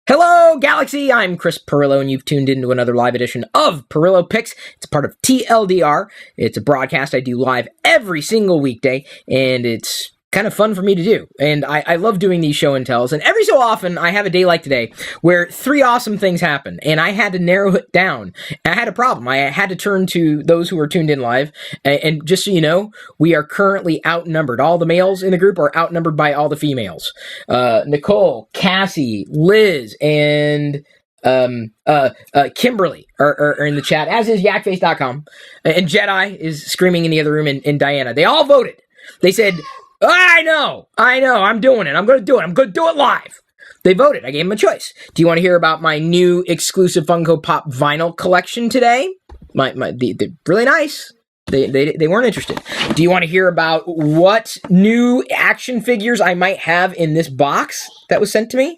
Hello, Galaxy! I'm Chris Pirillo, and you've tuned into another live edition of Pirillo Picks. It's part of TLDR. It's a broadcast I do live every single weekday, and it's kind of fun for me to do. And I love doing these show and tells, and every so often I have a day like today where three awesome things happen, and I had to narrow it down. I had a problem. I had to turn to those who are tuned in live, and just so you know, we are currently outnumbered. All the males in the group are outnumbered by all the females. Nicole, Cassie, Liz, and Kimberly are in the chat, as is yakface.com, and Jedi is screaming in the other room, and Diana. They all voted. They said, I know, I'm doing it. I'm going to do it live. They voted. I gave them a choice. Do you want to hear about my new exclusive Funko Pop vinyl collection today? They're really nice. They weren't interested. Do you want to hear about what new action figures I might have in this box that was sent to me?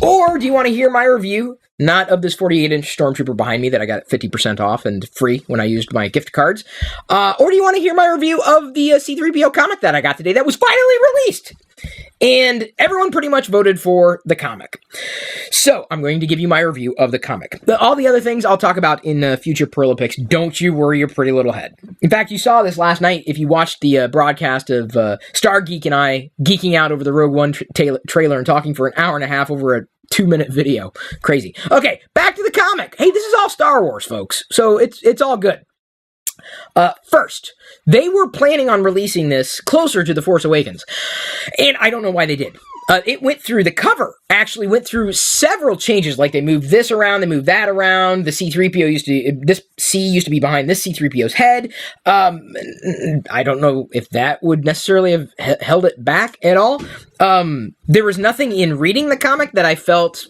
Or do you want to hear my review, not of this 48-inch Stormtrooper behind me that I got 50% off and free when I used my gift cards? Or do you want to hear my review of the C-3PO comic that I got today that was finally released? And everyone pretty much voted for the comic. So I'm going to give you my review of the comic. All the other things I'll talk about in future Pirillo Picks. Don't you worry your pretty little head. In fact, you saw this last night if you watched the broadcast of Star Geek and I geeking out over the Rogue One trailer and talking for an hour and a half over a 2-minute video. Crazy. Okay, back to the comic. Hey, this is all Star Wars, folks. So it's all good. First, they were planning on releasing this closer to The Force Awakens, and I don't know why they did. It went through, the cover actually went through several changes, like they moved this around, they moved that around, the C-3PO this C used to be behind this C-3PO's head. I don't know if that would necessarily have held it back at all. There was nothing in reading the comic that I felt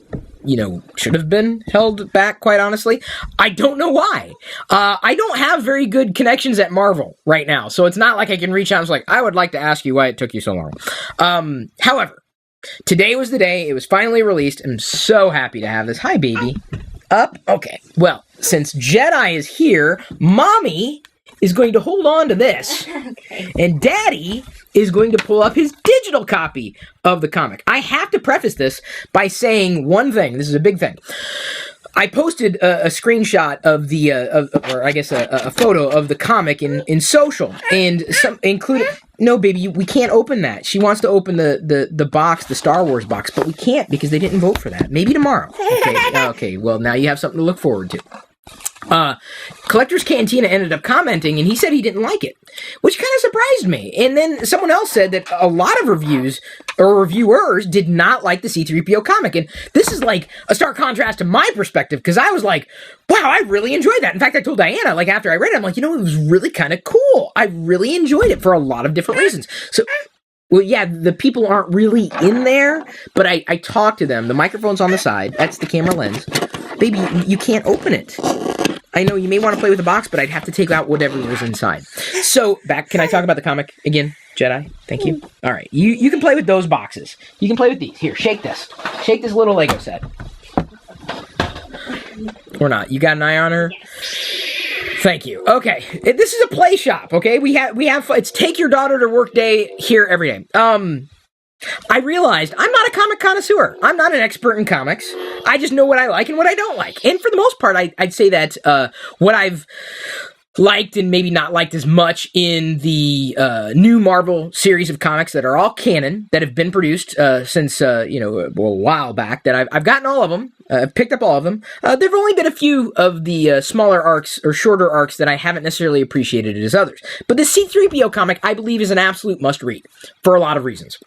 should have been held back, quite honestly. I don't know why. I don't have very good connections at Marvel right now, so it's not like I can reach out and say, I would like to ask you why it took you so long. However, today was the day. It was finally released. I'm so happy to have this. Hi, baby. Up? Okay. Well, since Jedi is here, Mommy is going to hold on to this, okay, and Daddy is going to pull up his digital copy of the comic. I have to preface this by saying one thing. This is a big thing. I posted a screenshot of the, or I guess a photo of the comic in social, and some included. No, baby, we can't open that. She wants to open the box, the Star Wars box, but we can't because they didn't vote for that. Maybe tomorrow. Okay. Well, now you have something to look forward to. Collector's Cantina ended up commenting, and he said he didn't like it, which kind of surprised me. And then someone else said that a lot of reviews or reviewers did not like the C-3PO comic. And this is like a stark contrast to my perspective, because I was like, wow, I really enjoyed that. In fact, I told Diana, like, after I read it, I'm like, it was really kind of cool. I really enjoyed it for a lot of different reasons. So, well, yeah, the people aren't really in there, but I talked to them. The microphone's on the side. That's the camera lens. Baby, you can't open it. I know you may want to play with the box, but I'd have to take out whatever was inside. So, can I talk about the comic again, Jedi? Thank you. All right, you can play with those boxes. You can play with these. Here, shake this. Shake this little Lego set. Or not. You got an eye on her? Yes. Thank you. Okay, this is a play shop, okay? We have it's take your daughter to work day here every day. I realized I'm not a comic connoisseur. I'm not an expert in comics. I just know what I like and what I don't like. And for the most part, I'd say that what I've liked and maybe not liked as much in the new Marvel series of comics that are all canon, that have been produced since, a while back, that I've gotten all of them. I've picked up all of them. There have only been a few of the smaller arcs or shorter arcs that I haven't necessarily appreciated as others. But the C-3PO comic, I believe, is an absolute must-read for a lot of reasons.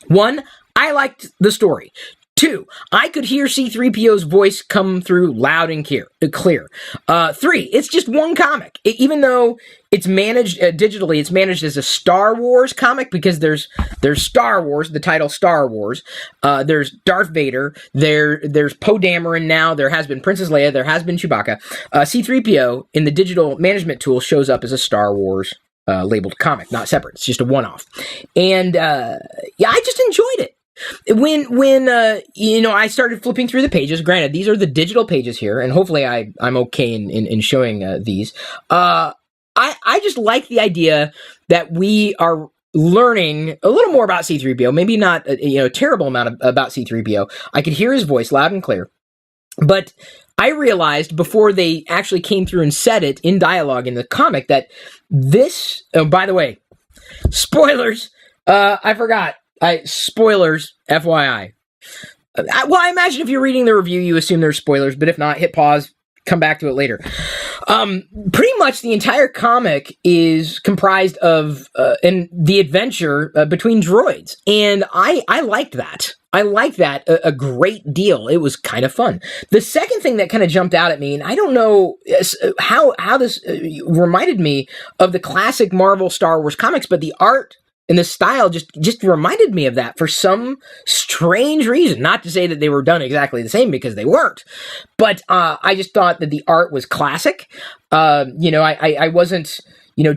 1, I liked the story. 2, I could hear C-3PO's voice come through loud and clear. 3, it's just one comic. Even though it's managed digitally, it's managed as a Star Wars comic, because there's Star Wars, the title Star Wars. There's Darth Vader. There's Poe Dameron now. There has been Princess Leia. There has been Chewbacca. C-3PO in the digital management tool shows up as a Star Wars labeled comic, not separate. It's just a one-off. And I just enjoyed it. When I started flipping through the pages, granted, these are the digital pages here, and hopefully I'm okay in showing these. I just like the idea that we are learning a little more about C-3PO, maybe not a terrible amount about C-3PO. I could hear his voice loud and clear. But I realized before they actually came through and said it in dialogue in the comic that this, oh, by the way, spoilers, I forgot. Spoilers, FYI. Well, I imagine if you're reading the review, you assume there's spoilers, but if not, hit pause, come back to it later. Pretty much the entire comic is comprised of the adventure between droids, and I liked that. I liked that a great deal. It was kind of fun. The second thing that kind of jumped out at me, and I don't know how this reminded me of the classic Marvel Star Wars comics, but the art and the style just reminded me of that for some strange reason. Not to say that they were done exactly the same, because they weren't. But I just thought that the art was classic. I wasn't,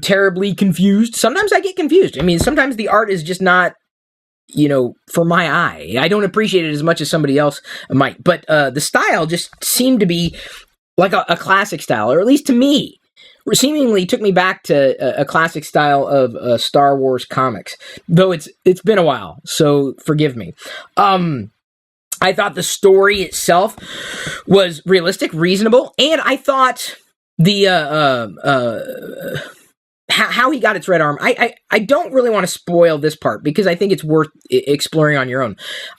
terribly confused. Sometimes I get confused. I mean, sometimes the art is just not, for my eye. I don't appreciate it as much as somebody else might. But the style just seemed to be like a classic style, or at least to me. Seemingly took me back to a classic style of Star Wars comics, though it's been a while, so forgive me. I thought the story itself was realistic, reasonable, and I thought the how he got its red arm. I don't really want to spoil this part because I think it's worth exploring on your own.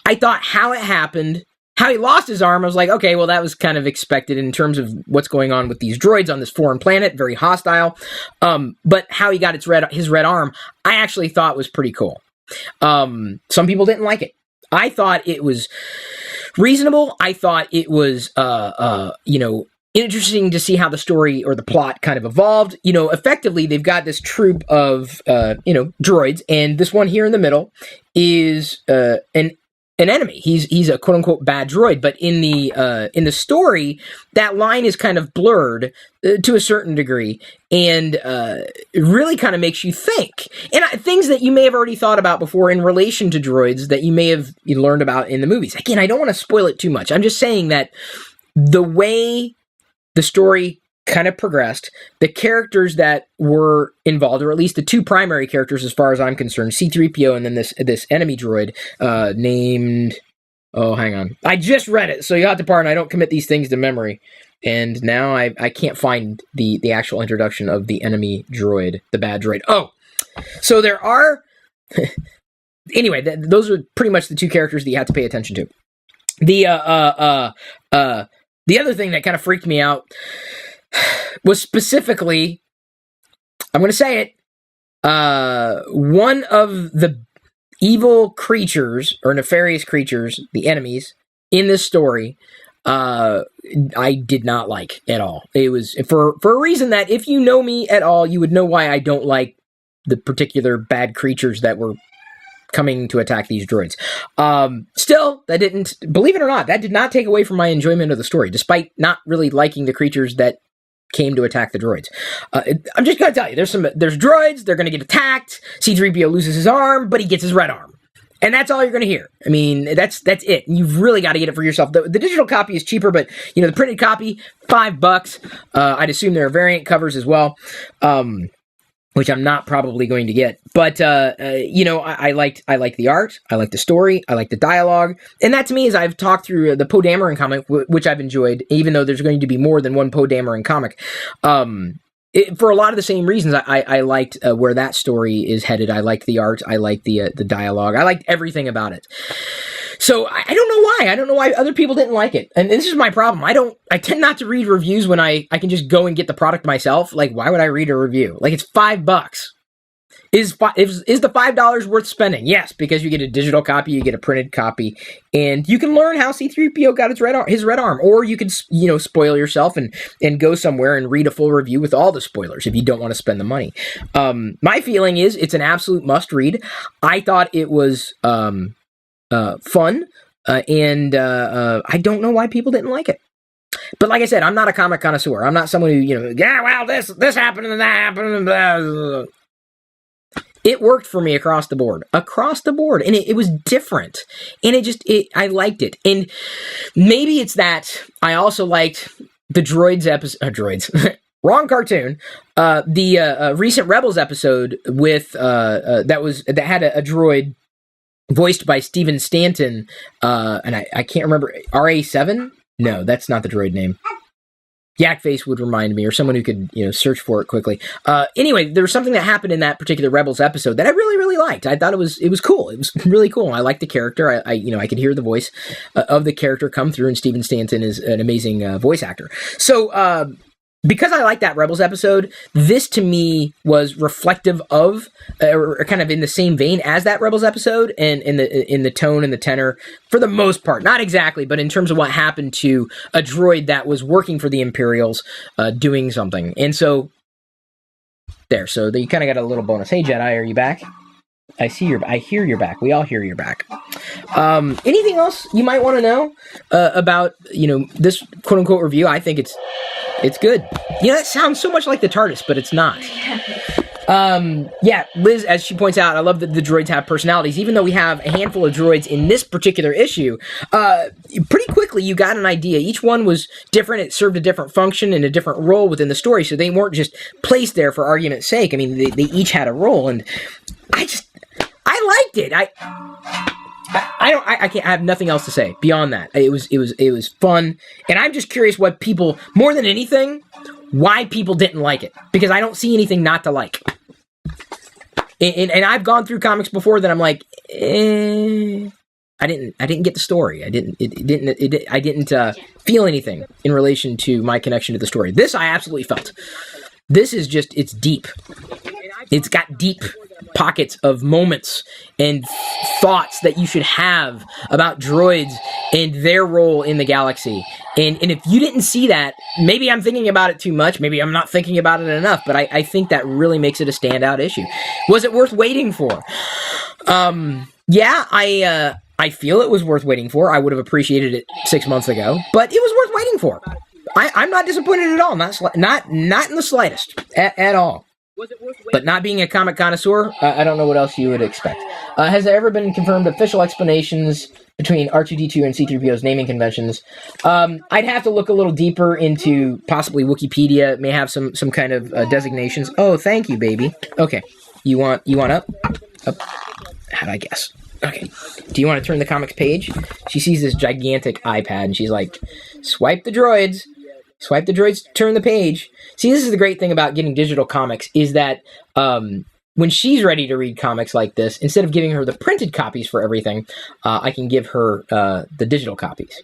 I thought how it happened. How he lost his arm, I was like, okay, well, that was kind of expected in terms of what's going on with these droids on this foreign planet, very hostile. But how he got his red arm, I actually thought was pretty cool. Some people didn't like it. I thought it was reasonable. I thought it was, interesting to see how the story or the plot kind of evolved. Effectively, they've got this troop of, droids, and this one here in the middle is an enemy. He's a quote unquote bad droid, but in the story, that line is kind of blurred to a certain degree, and it really kind of makes you think, and things that you may have already thought about before in relation to droids that you may have learned about in the movies. Again, I don't want to spoil it too much. I'm just saying that the way the story kind of progressed, the characters that were involved, or at least the two primary characters as far as I'm concerned, C-3PO and then this enemy droid named, hang on, I just read it, so you have to pardon, I don't commit these things to memory, and now I can't find the actual introduction of the enemy droid, the bad droid. So there are, anyway, those are pretty much the two characters that you have to pay attention to. The other thing that kind of freaked me out was specifically, I'm going to say it, one of the evil creatures, or nefarious creatures, the enemies, in this story, I did not like at all. It was, for a reason that, if you know me at all, you would know why I don't like the particular bad creatures that were coming to attack these droids. Still, that didn't, believe it or not, that did not take away from my enjoyment of the story, despite not really liking the creatures that came to attack the droids. I'm just going to tell you, there's droids, they're going to get attacked, C-3PO loses his arm, but he gets his red arm. And that's all you're going to hear. I mean, that's it. You've really got to get it for yourself. The digital copy is cheaper, but, the printed copy, $5. I'd assume there are variant covers as well. Which I'm not probably going to get. But, I liked the art, I liked the story, I liked the dialogue. And that to me, as I've talked through the Poe Dameron comic, which I've enjoyed, even though there's going to be more than one Poe Dameron comic, for a lot of the same reasons, I liked where that story is headed. I liked the art, I liked the dialogue, I liked everything about it. So I don't know why. I don't know why other people didn't like it. And this is my problem. I tend not to read reviews when I can just go and get the product myself. Like, why would I read a review? Like, it's $5. Is the $5 worth spending? Yes, because you get a digital copy, you get a printed copy, and you can learn how C-3PO got his red arm. Or you could, spoil yourself and go somewhere and read a full review with all the spoilers if you don't want to spend the money. My feeling is it's an absolute must read. I thought it was fun, and I don't know why people didn't like it. But like I said, I'm not a comic connoisseur. I'm not someone who, this happened and that happened and blah, blah, blah. It worked for me across the board, and it was different, and I liked it. And maybe it's that I also liked the droids episode, droids, Wrong cartoon. The recent Rebels episode with that had a droid voiced by Steven Stanton, and I can't remember, RA7? No, that's not the droid name. Yakface would remind me, or someone who could, search for it quickly. Anyway, there was something that happened in that particular Rebels episode that I really, really liked. I thought it was cool. It was really cool. I liked the character. I could hear the voice of the character come through, and Steven Stanton is an amazing voice actor. So, because I like that Rebels episode, this to me was reflective of, or kind of in the same vein as that Rebels episode, and in the tone and the tenor, for the most part. Not exactly, but in terms of what happened to a droid that was working for the Imperials, doing something. And so, there. So you kind of got a little bonus. Hey, Jedi, are you back? I hear you're back. We all hear you're back. Anything else you might want to know about, this quote-unquote review? I think it's good. That sounds so much like the TARDIS, but it's not. Liz, as she points out, I love that the droids have personalities. Even though we have a handful of droids in this particular issue, pretty quickly you got an idea. Each one was different. It served a different function and a different role within the story, so they weren't just placed there for argument's sake. I mean, they each had a role, and I liked it. I have nothing else to say beyond that. It was fun, and I'm just curious what people, more than anything, why people didn't like it, because I don't see anything not to like. And I've gone through comics before that I'm like, I didn't get the story. I didn't feel anything in relation to my connection to the story. This I absolutely felt. This is just, it's deep. It's got deep pockets of moments and thoughts that you should have about droids and their role in the galaxy. And if you didn't see that, maybe I'm thinking about it too much. Maybe I'm not thinking about it enough. But I think that really makes it a standout issue. Was it worth waiting for? I feel it was worth waiting for. I would have appreciated it 6 months ago, but it was worth waiting for. I'm not disappointed at all. Not in the slightest at all. But not being a comic connoisseur, I don't know what else you would expect. Has there ever been confirmed official explanations between R2-D2 and C-3PO's naming conventions? I'd have to look a little deeper into possibly Wikipedia. It may have some kind of designations. Oh, thank you, baby. Okay, you want up? Up? How'd I guess? Okay. Do you want to turn the comics page? She sees this gigantic iPad and she's like, swipe the droids. Swipe the droids to turn the page. See, this is the great thing about getting digital comics, is that when she's ready to read comics like this, instead of giving her the printed copies for everything, I can give her the digital copies.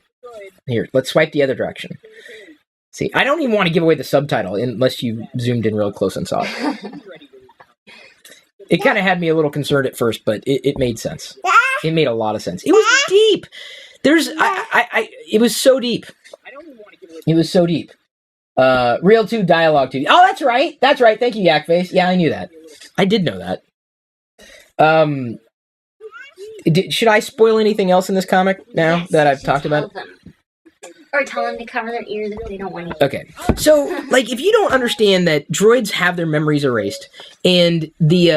Here, let's swipe the other direction. See, I don't even want to give away the subtitle unless you zoomed in real close and saw it. It kind of had me a little concerned at first, but it made sense. It made a lot of sense. It was deep. It was so deep. It was so deep. Real 2 dialogue 2. Oh, that's right. That's right. Thank you, Yakface. Yeah, I knew that. I did know that. Should I spoil anything else in this comic now that I've talked about it? Or tell them to cover their ears if they don't want to. Okay. So, if you don't understand that droids have their memories erased, and the,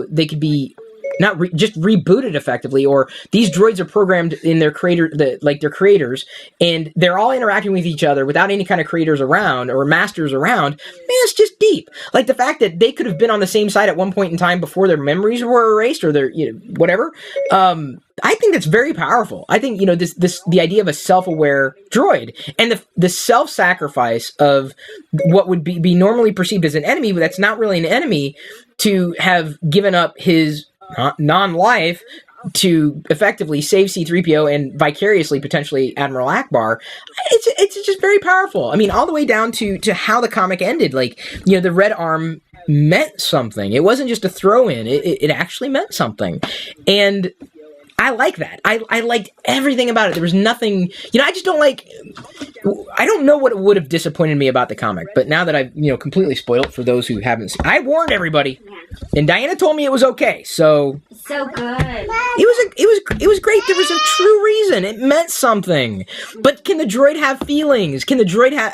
they could be just rebooted effectively, or these droids are programmed in their their creators, and they're all interacting with each other without any kind of creators around or masters around. Man, it's just deep. Like the fact that they could have been on the same side at one point in time before their memories were erased, or their whatever. I think that's very powerful. I think the idea of a self-aware droid and the self-sacrifice of what would be normally perceived as an enemy, but that's not really an enemy, to have given up his non-life to effectively save C-3PO and vicariously potentially Admiral Akbar. It's just very powerful. I mean, all the way down to how the comic ended. The red arm meant something. It wasn't just a throw-in. It actually meant something. And I like that. I liked everything about it. There was nothing, I just don't like, I don't know what would have disappointed me about the comic, but now that I've, completely spoiled it for those who haven't seen, I warned everybody, and Diana told me it was okay, so. So good. It was great. There was a true reason. It meant something. But can the droid have feelings? Can the droid have,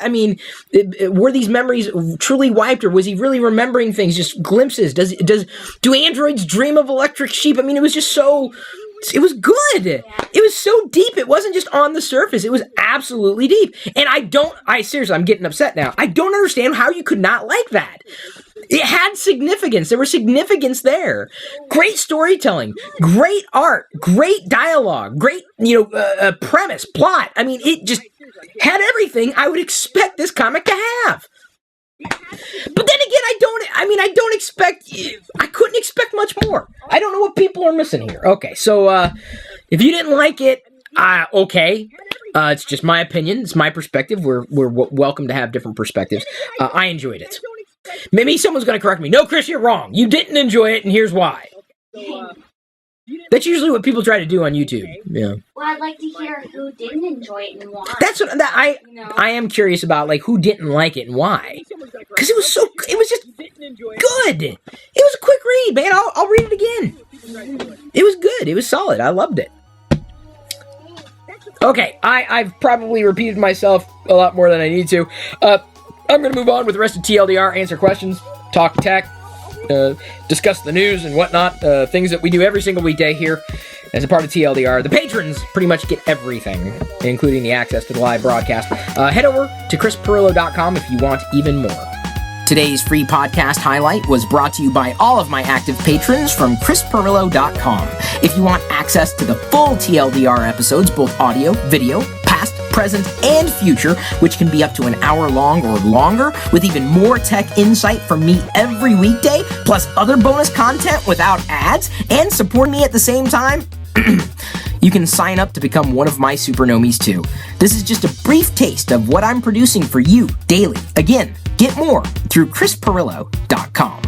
were these memories truly wiped, or was he really remembering things, just glimpses? Do androids dream of electric sheep? I mean, it was just so It was good. It was so deep. It wasn't just on the surface. It was absolutely deep. And seriously, I'm getting upset now. I don't understand how you could not like that. It had significance. There was significance there. Great storytelling, great art, great dialogue, great, premise, plot. I mean, it just had everything I would expect this comic to have. But then again, I couldn't expect much more. I don't know what people are missing here. Okay, so if you didn't like it, okay. It's just my opinion. It's my perspective. We're welcome to have different perspectives. I enjoyed it. Maybe someone's going to correct me. No, Chris, you're wrong. You didn't enjoy it, and here's why. That's usually what people try to do on YouTube. Yeah. Well, I'd like to hear who didn't enjoy it and why. That's what I am curious about, like, who didn't like it and why. Because it was just good. It was a quick read, man. I'll read it again. It was good. It was solid. I loved it. Okay, I've probably repeated myself a lot more than I need to. I'm going to move on with the rest of TLDR, answer questions, talk tech, discuss the news and whatnot, things that we do every single weekday here as a part of TLDR. The patrons pretty much get everything, including the access to the live broadcast. Head over to chrispirillo.com if you want even more. Today's free podcast highlight was brought to you by all of my active patrons from chrispirillo.com. If you want access to the full TLDR episodes, both audio, video, past, present, and future, which can be up to an hour long or longer, with even more tech insight from me every weekday, plus other bonus content without ads, and support me at the same time, you can sign up to become one of my supernomies too. This is just a brief taste of what I'm producing for you daily. Again, get more through chrispirillo.com.